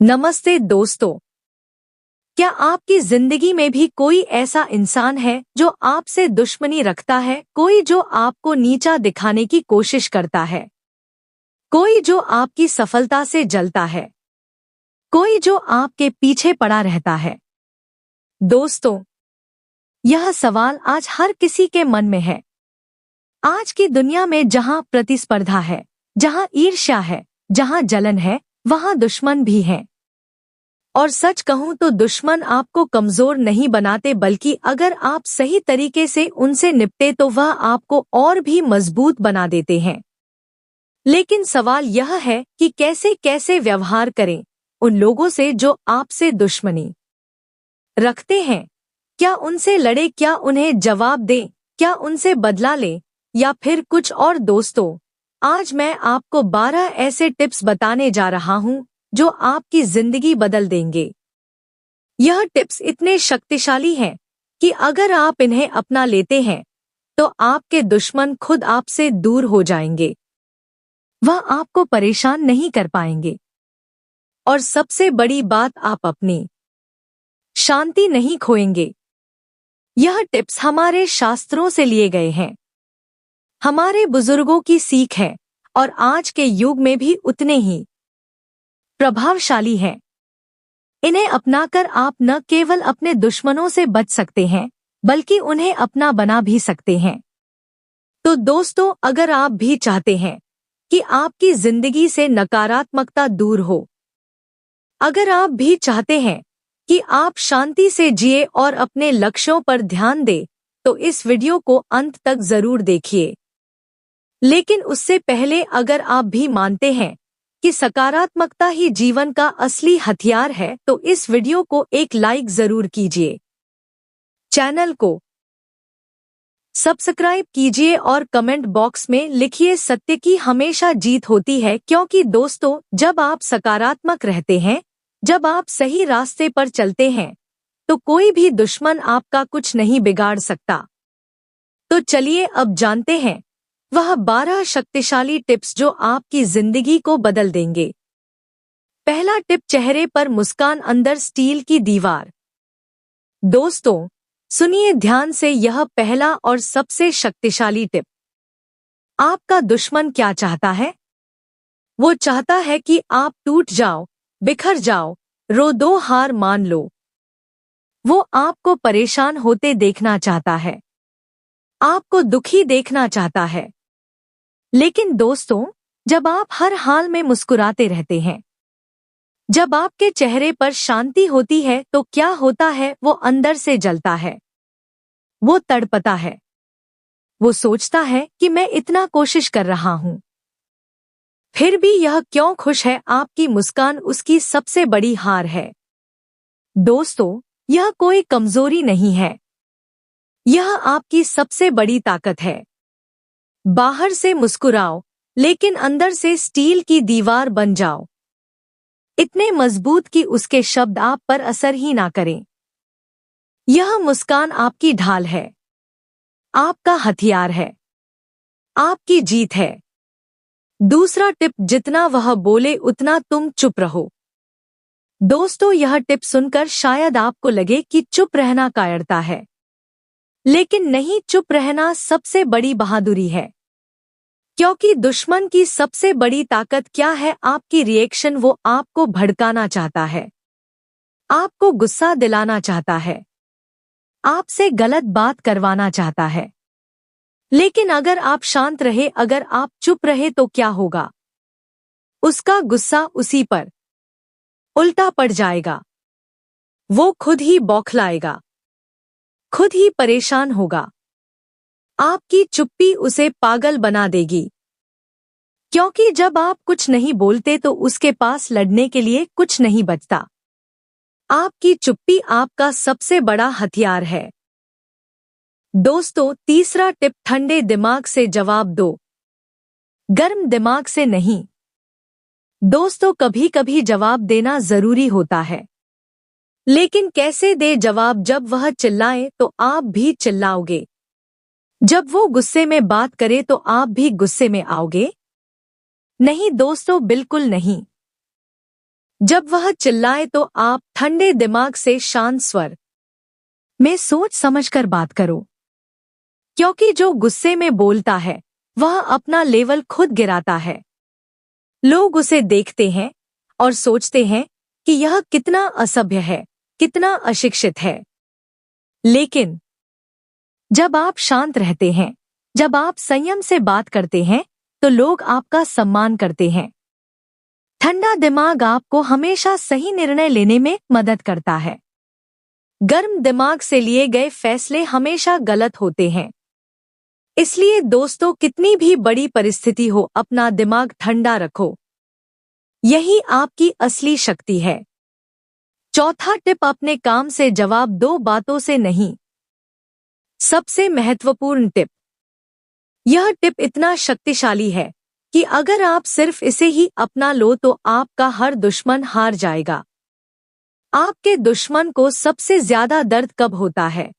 नमस्ते दोस्तों। क्या आपकी जिंदगी में भी कोई ऐसा इंसान है जो आपसे दुश्मनी रखता है? कोई जो आपको नीचा दिखाने की कोशिश करता है, कोई जो आपकी सफलता से जलता है, कोई जो आपके पीछे पड़ा रहता है। दोस्तों, यह सवाल आज हर किसी के मन में है। आज की दुनिया में जहां प्रतिस्पर्धा है, जहां ईर्ष्या है, जहां जलन है, वहां दुश्मन भी हैं। और सच कहूं तो दुश्मन आपको कमजोर नहीं बनाते, बल्कि अगर आप सही तरीके से उनसे निपटे तो वह आपको और भी मजबूत बना देते हैं। लेकिन सवाल यह है कि कैसे कैसे व्यवहार करें उन लोगों से जो आपसे दुश्मनी रखते हैं। क्या उनसे लड़े, क्या उन्हें जवाब दें, क्या उनसे बदला लें, या फिर कुछ और? दोस्तों, आज मैं आपको 12 ऐसे टिप्स बताने जा रहा हूं जो आपकी जिंदगी बदल देंगे। यह टिप्स इतने शक्तिशाली हैं कि अगर आप इन्हें अपना लेते हैं तो आपके दुश्मन खुद आपसे दूर हो जाएंगे। वह आपको परेशान नहीं कर पाएंगे। और सबसे बड़ी बात, आप अपनी शांति नहीं खोएंगे। यह टिप्स हमारे शास्त्रों से लिए गए हैं, हमारे बुजुर्गों की सीख है और आज के युग में भी उतने ही प्रभावशाली हैं। इन्हें अपनाकर आप न केवल अपने दुश्मनों से बच सकते हैं, बल्कि उन्हें अपना बना भी सकते हैं। तो दोस्तों, अगर आप भी चाहते हैं कि आपकी जिंदगी से नकारात्मकता दूर हो, अगर आप भी चाहते हैं कि आप शांति से जिए और अपने लक्ष्यों पर ध्यान दें, तो इस वीडियो को अंत तक जरूर देखिए। लेकिन उससे पहले, अगर आप भी मानते हैं कि सकारात्मकता ही जीवन का असली हथियार है, तो इस वीडियो को एक लाइक जरूर कीजिए, चैनल को सब्सक्राइब कीजिए और कमेंट बॉक्स में लिखिए, सत्य की हमेशा जीत होती है। क्योंकि दोस्तों, जब आप सकारात्मक रहते हैं, जब आप सही रास्ते पर चलते हैं, तो कोई भी दुश्मन आपका कुछ नहीं बिगाड़ सकता। तो चलिए अब जानते हैं वह 12 शक्तिशाली टिप्स जो आपकी जिंदगी को बदल देंगे। पहला टिप, चेहरे पर मुस्कान, अंदर स्टील की दीवार। दोस्तों, सुनिए ध्यान से, यह पहला और सबसे शक्तिशाली टिप। आपका दुश्मन क्या चाहता है? वो चाहता है कि आप टूट जाओ, बिखर जाओ, रो दो, हार मान लो। वो आपको परेशान होते देखना चाहता है, आपको दुखी देखना चाहता है। लेकिन दोस्तों, जब आप हर हाल में मुस्कुराते रहते हैं, जब आपके चेहरे पर शांति होती है, तो क्या होता है? वो अंदर से जलता है, वो तड़पता है, वो सोचता है कि मैं इतना कोशिश कर रहा हूं, फिर भी यह क्यों खुश है? आपकी मुस्कान उसकी सबसे बड़ी हार है। दोस्तों, यह कोई कमजोरी नहीं है, यह आपकी सबसे बड़ी ताकत है। बाहर से मुस्कुराओ, लेकिन अंदर से स्टील की दीवार बन जाओ, इतने मजबूत कि उसके शब्द आप पर असर ही ना करें। यह मुस्कान आपकी ढाल है, आपका हथियार है, आपकी जीत है। दूसरा टिप, जितना वह बोले उतना तुम चुप रहो। दोस्तों, यह टिप सुनकर शायद आपको लगे कि चुप रहना कायरता है, लेकिन नहीं, चुप रहना सबसे बड़ी बहादुरी है। क्योंकि दुश्मन की सबसे बड़ी ताकत क्या है? आपकी रिएक्शन। वो आपको भड़काना चाहता है, आपको गुस्सा दिलाना चाहता है, आपसे गलत बात करवाना चाहता है। लेकिन अगर आप शांत रहे, अगर आप चुप रहे, तो क्या होगा? उसका गुस्सा उसी पर उल्टा पड़ जाएगा। वो खुद ही बौखलाएगा, खुद ही परेशान होगा। आपकी चुप्पी उसे पागल बना देगी। क्योंकि जब आप कुछ नहीं बोलते तो उसके पास लड़ने के लिए कुछ नहीं बचता। आपकी चुप्पी आपका सबसे बड़ा हथियार है। दोस्तों, तीसरा टिप, ठंडे दिमाग से जवाब दो, गर्म दिमाग से नहीं। दोस्तों, कभी कभी जवाब देना जरूरी होता है, लेकिन कैसे दे जवाब? जब वह चिल्लाए तो आप भी चिल्लाओगे, जब वो गुस्से में बात करे तो आप भी गुस्से में आओगे? नहीं दोस्तों, बिल्कुल नहीं। जब वह चिल्लाए तो आप ठंडे दिमाग से शांत स्वर में सोच समझकर बात करो, क्योंकि जो गुस्से में बोलता है वह अपना लेवल खुद गिराता है। लोग उसे देखते हैं और सोचते हैं कि यह कितना असभ्य है, कितना अशिक्षित है। लेकिन जब आप शांत रहते हैं, जब आप संयम से बात करते हैं, तो लोग आपका सम्मान करते हैं। ठंडा दिमाग आपको हमेशा सही निर्णय लेने में मदद करता है। गर्म दिमाग से लिए गए फैसले हमेशा गलत होते हैं। इसलिए दोस्तों, कितनी भी बड़ी परिस्थिति हो, अपना दिमाग ठंडा रखो। यही आपकी असली शक्ति है। चौथा टिप, अपने काम से जवाब दो, बातों से नहीं। सबसे महत्वपूर्ण टिप। यह टिप इतना शक्तिशाली है कि अगर आप सिर्फ इसे ही अपना लो तो आपका हर दुश्मन हार जाएगा। आपके दुश्मन को सबसे ज्यादा दर्द कब होता है?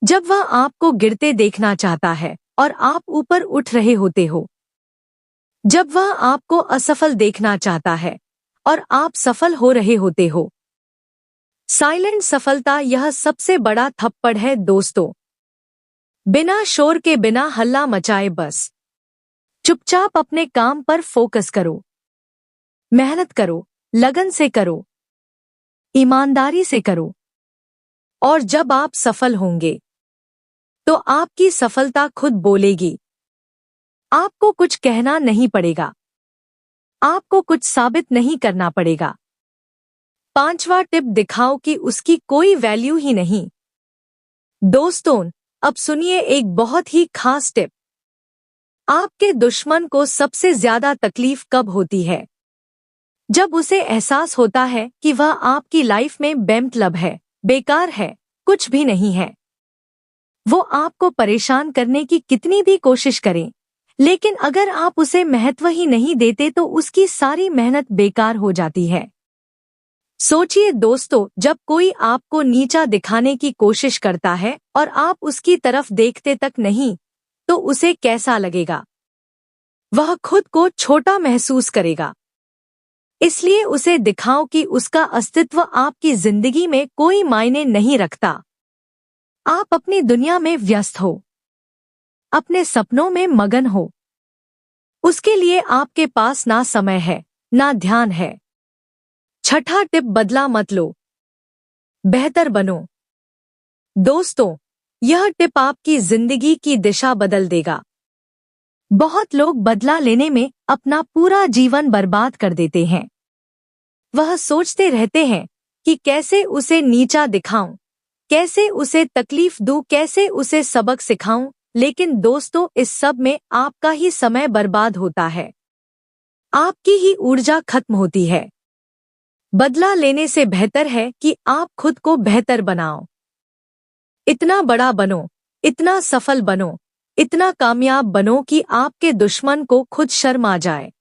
जब वह आपको गिरते देखना चाहता है और आप ऊपर उठ रहे होते हो। जब वह आपको असफल देखना चाहता है और आप सफल हो रहे होते हो। साइलेंट सफलता, यह सबसे बड़ा थप्पड़ है दोस्तों। बिना शोर के, बिना हल्ला मचाए, बस चुपचाप अपने काम पर फोकस करो। मेहनत करो, लगन से करो, ईमानदारी से करो। और जब आप सफल होंगे तो आपकी सफलता खुद बोलेगी। आपको कुछ कहना नहीं पड़ेगा, आपको कुछ साबित नहीं करना पड़ेगा। पांचवा टिप, दिखाओ कि उसकी कोई वैल्यू ही नहीं। दोस्तों, अब सुनिए एक बहुत ही खास टिप। आपके दुश्मन को सबसे ज्यादा तकलीफ कब होती है? जब उसे एहसास होता है कि वह आपकी लाइफ में बेमतलब है, बेकार है, कुछ भी नहीं है। वो आपको परेशान करने की कितनी भी कोशिश करें, लेकिन अगर आप उसे महत्व ही नहीं देते तो उसकी सारी मेहनत बेकार हो जाती है। सोचिए दोस्तों, जब कोई आपको नीचा दिखाने की कोशिश करता है और आप उसकी तरफ देखते तक नहीं, तो उसे कैसा लगेगा? वह खुद को छोटा महसूस करेगा। इसलिए उसे दिखाओ कि उसका अस्तित्व आपकी जिंदगी में कोई मायने नहीं रखता। आप अपनी दुनिया में व्यस्त हो, अपने सपनों में मगन हो। उसके लिए आपके पास ना समय है, ना ध्यान है। छठा टिप, बदला मत लो, बेहतर बनो। दोस्तों, यह टिप आपकी जिंदगी की दिशा बदल देगा। बहुत लोग बदला लेने में अपना पूरा जीवन बर्बाद कर देते हैं। वह सोचते रहते हैं कि कैसे उसे नीचा दिखाऊं, कैसे उसे तकलीफ दूं, कैसे उसे सबक सिखाऊं। लेकिन दोस्तों, इस सब में आपका ही समय बर्बाद होता है, आपकी ही ऊर्जा खत्म होती है। बदला लेने से बेहतर है कि आप खुद को बेहतर बनाओ। इतना बड़ा बनो, इतना सफल बनो, इतना कामयाब बनो कि आपके दुश्मन को खुद शर्म आ जाए।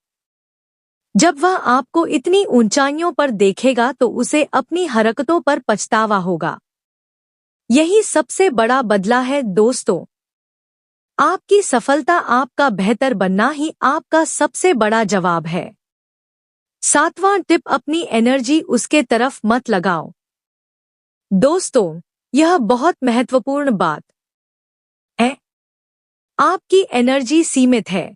जब वह आपको इतनी ऊंचाइयों पर देखेगा तो उसे अपनी हरकतों पर पछतावा होगा। यही सबसे बड़ा बदला है दोस्तों। आपकी सफलता, आपका बेहतर बनना ही आपका सबसे बड़ा जवाब है। सातवां टिप, अपनी एनर्जी उसके तरफ मत लगाओ। दोस्तों, यह बहुत महत्वपूर्ण बात है। आपकी एनर्जी सीमित है,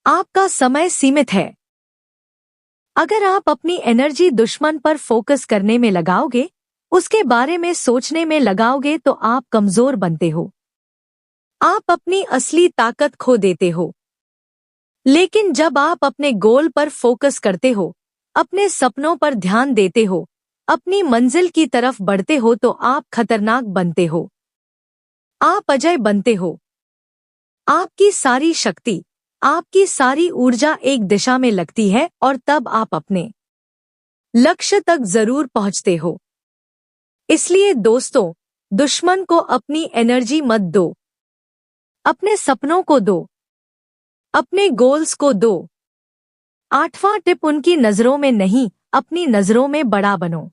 आपका समय सीमित है। अगर आप अपनी एनर्जी दुश्मन पर फोकस करने में लगाओगे, उसके बारे में सोचने में लगाओगे, तो आप कमजोर बनते हो। आप अपनी असली ताकत खो देते हो। लेकिन जब आप अपने गोल पर फोकस करते हो, अपने सपनों पर ध्यान देते हो, अपनी मंजिल की तरफ बढ़ते हो, तो आप खतरनाक बनते हो। आप अजय बनते हो। आपकी सारी शक्ति, आपकी सारी ऊर्जा एक दिशा में लगती है और तब आप अपने लक्ष्य तक जरूर पहुंचते हो। इसलिए दोस्तों, दुश्मन को अपनी एनर्जी मत दो, अपने सपनों को दो, अपने गोल्स को दो। आठवां टिप, उनकी नजरों में नहीं, अपनी नजरों में बड़ा बनो।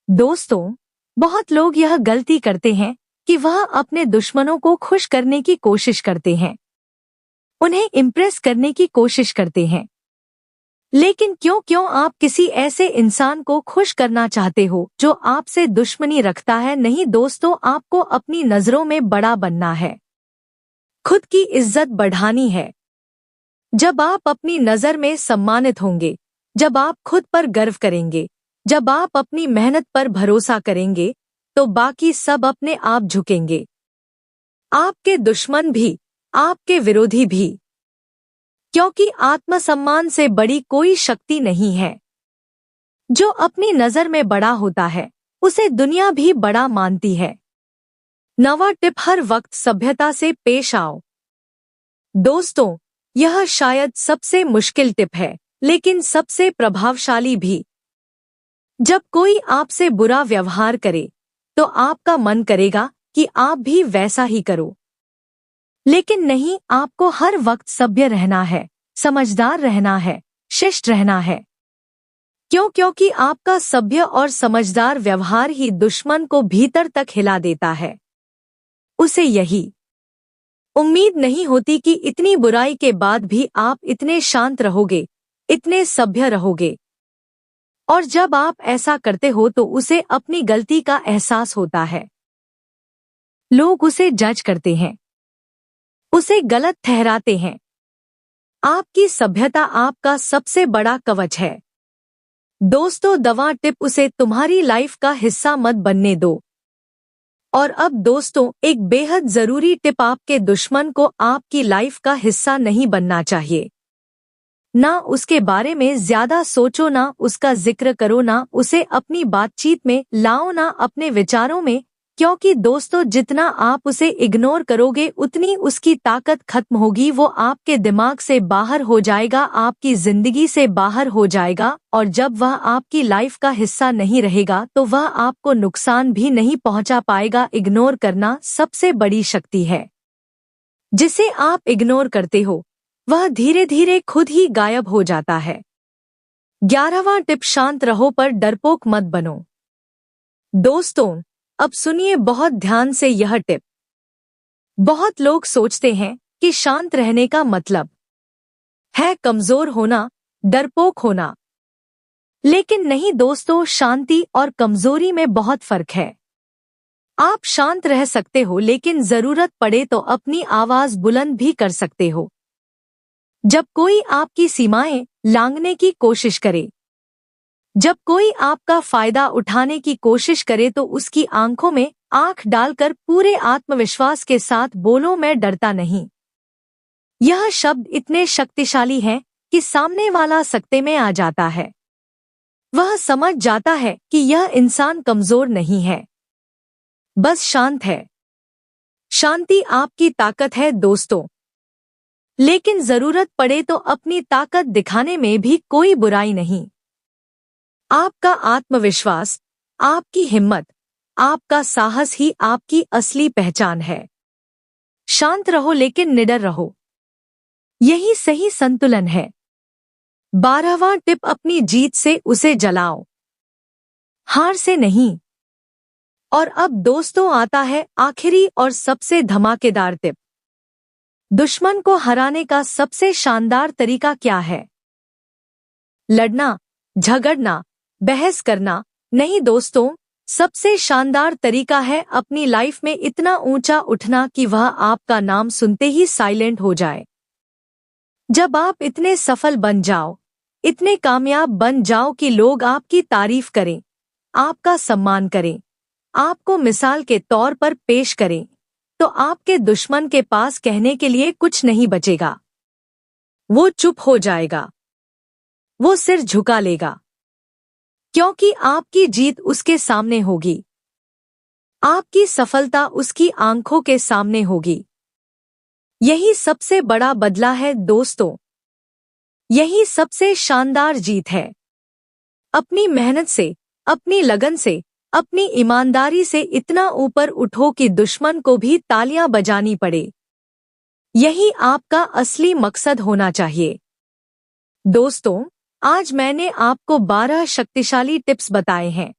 दोस्तों, बहुत लोग यह गलती करते हैं कि वह अपने दुश्मनों को खुश करने की कोशिश करते हैं, उन्हें इम्प्रेस करने की कोशिश करते हैं। लेकिन क्यों क्यों आप किसी ऐसे इंसान को खुश करना चाहते हो जो आपसे दुश्मनी रखता है? नहीं दोस्तों, आपको अपनी नजरों में बड़ा बनना है, खुद की इज्जत बढ़ानी है। जब आप अपनी नजर में सम्मानित होंगे, जब आप खुद पर गर्व करेंगे, जब आप अपनी मेहनत पर भरोसा करेंगे, तो बाकी सब अपने आप झुकेंगे। आपके दुश्मन भी, आपके विरोधी भी। क्योंकि आत्मसम्मान से बड़ी कोई शक्ति नहीं है। जो अपनी नजर में बड़ा होता है, उसे दुनिया भी बड़ा मानती है। नवा टिप, हर वक्त सभ्यता से पेश आओ। दोस्तों, यह शायद सबसे मुश्किल टिप है, लेकिन सबसे प्रभावशाली भी। जब कोई आपसे बुरा व्यवहार करे, तो आपका मन करेगा कि आप भी वैसा ही करो। लेकिन नहीं, आपको हर वक्त सभ्य रहना है, समझदार रहना है, शिष्ट रहना है। क्योंकि आपका सभ्य और समझदार व्यवहार ही दुश्मन को भीतर तक हिला देता है। उसे यही उम्मीद नहीं होती कि इतनी बुराई के बाद भी आप इतने शांत रहोगे, इतने सभ्य रहोगे। और जब आप ऐसा करते हो तो उसे अपनी गलती का एहसास होता है। लोग उसे जज करते हैं, उसे गलत ठहराते हैं। आपकी सभ्यता आपका सबसे बड़ा कवच है। दोस्तों, दवा टिप, उसे तुम्हारी लाइफ का हिस्सा मत बनने दो। और अब दोस्तों, एक बेहद जरूरी टिप, आपके दुश्मन को आपकी लाइफ का हिस्सा नहीं बनना चाहिए। ना उसके बारे में ज्यादा सोचो, ना उसका जिक्र करो, ना उसे अपनी बातचीत में लाओ, ना अपने विचारों में। क्योंकि दोस्तों, जितना आप उसे इग्नोर करोगे उतनी उसकी ताकत खत्म होगी। वो आपके दिमाग से बाहर हो जाएगा, आपकी जिंदगी से बाहर हो जाएगा। और जब वह आपकी लाइफ का हिस्सा नहीं रहेगा तो वह आपको नुकसान भी नहीं पहुंचा पाएगा। इग्नोर करना सबसे बड़ी शक्ति है। जिसे आप इग्नोर करते हो वह धीरे धीरे खुद ही गायब हो जाता है। 11वां टिप, शांत रहो पर डरपोक मत बनो। दोस्तों, अब सुनिए बहुत ध्यान से यह टिप। बहुत लोग सोचते हैं कि शांत रहने का मतलब है कमजोर होना, डरपोक होना। लेकिन नहीं दोस्तों, शांति और कमजोरी में बहुत फर्क है। आप शांत रह सकते हो, लेकिन जरूरत पड़े तो अपनी आवाज बुलंद भी कर सकते हो। जब कोई आपकी सीमाएं लांघने की कोशिश करे, जब कोई आपका फायदा उठाने की कोशिश करे, तो उसकी आंखों में आंख डालकर पूरे आत्मविश्वास के साथ बोलो, मैं डरता नहीं। यह शब्द इतने शक्तिशाली हैं कि सामने वाला सकते में आ जाता है। वह समझ जाता है कि यह इंसान कमजोर नहीं है, बस शांत है। शांति आपकी ताकत है दोस्तों। लेकिन जरूरत पड़े तो अपनी ताकत दिखाने में भी कोई बुराई नहीं। आपका आत्मविश्वास, आपकी हिम्मत, आपका साहस ही आपकी असली पहचान है। शांत रहो लेकिन निडर रहो, यही सही संतुलन है। 12वां टिप, अपनी जीत से उसे जलाओ, हार से नहीं। और अब दोस्तों आता है आखिरी और सबसे धमाकेदार टिप। दुश्मन को हराने का सबसे शानदार तरीका क्या है? लड़ना, झगड़ना, बहस करना नहीं दोस्तों, सबसे शानदार तरीका है अपनी लाइफ में इतना ऊंचा उठना कि वह आपका नाम सुनते ही साइलेंट हो जाए। जब आप इतने सफल बन जाओ, इतने कामयाब बन जाओ कि लोग आपकी तारीफ करें, आपका सम्मान करें, आपको मिसाल के तौर पर पेश करें, तो आपके दुश्मन के पास कहने के लिए कुछ नहीं बचेगा। वो चुप हो जाएगा, वो सिर झुका लेगा, क्योंकि आपकी जीत उसके सामने होगी, आपकी सफलता उसकी आंखों के सामने होगी। यही सबसे बड़ा बदला है दोस्तों, यही सबसे शानदार जीत है। अपनी मेहनत से, अपनी लगन से, अपनी ईमानदारी से इतना ऊपर उठो कि दुश्मन को भी तालियां बजानी पड़े। यही आपका असली मकसद होना चाहिए। दोस्तों, आज मैंने आपको 12 शक्तिशाली टिप्स बताए हैं।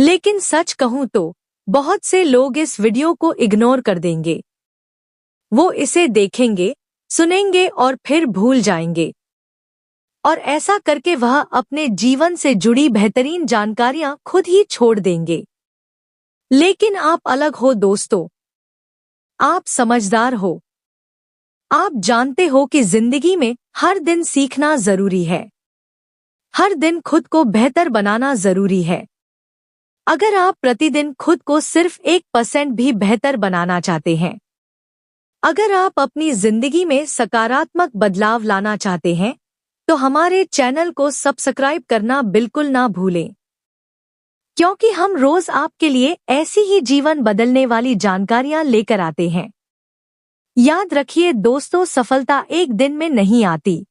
लेकिन सच कहूं तो बहुत से लोग इस वीडियो को इग्नोर कर देंगे। वो इसे देखेंगे, सुनेंगे और फिर भूल जाएंगे। और ऐसा करके वह अपने जीवन से जुड़ी बेहतरीन जानकारियां खुद ही छोड़ देंगे। लेकिन आप अलग हो दोस्तों। आप समझदार हो। आप जानते हो कि जिंदगी में हर दिन सीखना जरूरी है। हर दिन खुद को बेहतर बनाना जरूरी है। अगर आप प्रतिदिन खुद को सिर्फ 1% भी बेहतर बनाना चाहते हैं, अगर आप अपनी जिंदगी में सकारात्मक बदलाव लाना चाहते हैं, तो हमारे चैनल को सब्सक्राइब करना बिल्कुल ना भूलें, क्योंकि हम रोज आपके लिए ऐसी ही जीवन बदलने वाली जानकारियां लेकर आते हैं। याद रखिए दोस्तों, सफलता एक दिन में नहीं आती,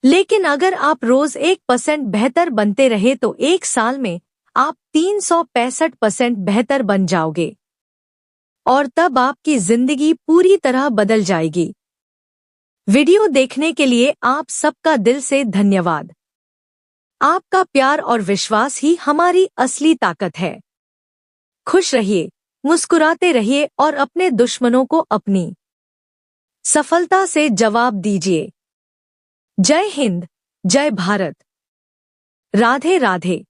लेकिन अगर आप रोज 1% बेहतर बनते रहे तो एक साल में आप 365% बेहतर बन जाओगे और तब आपकी जिंदगी पूरी तरह बदल जाएगी। वीडियो देखने के लिए आप सबका दिल से धन्यवाद। आपका प्यार और विश्वास ही हमारी असली ताकत है। खुश रहिए, मुस्कुराते रहिए और अपने दुश्मनों को अपनी सफलता से जवाब दीजिए। जय हिंद, जय भारत, राधे राधे।